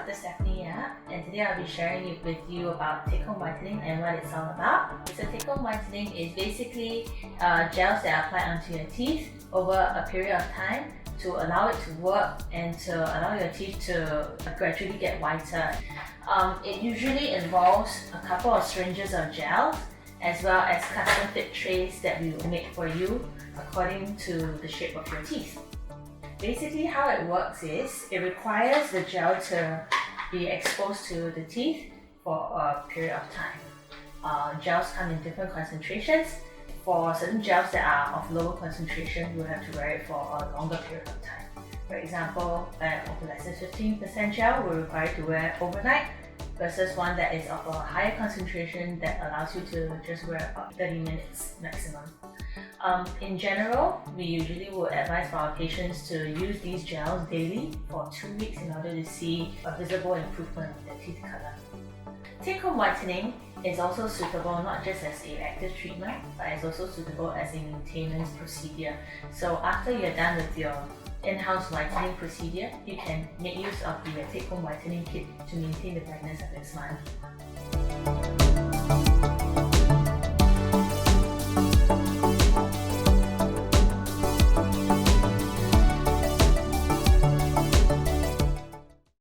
Dr. Stephanie Yap, and today I'll be sharing with you about take-home whitening and what it's all about. So take-home whitening is basically gels that are applied onto your teeth over a period of time to allow it to work and to allow your teeth to gradually get whiter. It usually involves a couple of syringes of gel as well as custom fit trays that we will make for you according to the shape of your teeth. Basically how it works is, it requires the gel to be exposed to the teeth for a period of time. Gels come in different concentrations. For certain gels that are of lower concentration, you'll have to wear it for a longer period of time. For example, an opalescent 15% gel will require you to wear overnight versus one that is of a higher concentration that allows you to just wear about 30 minutes maximum. In general, we usually would advise for our patients to use these gels daily for 2 weeks in order to see a visible improvement in their teeth color. Take-home whitening is also suitable not just as an active treatment, but it's also suitable as a maintenance procedure. So after you're done with your in-house whitening procedure, you can make use of the take-home whitening kit to maintain the brightness of your smile.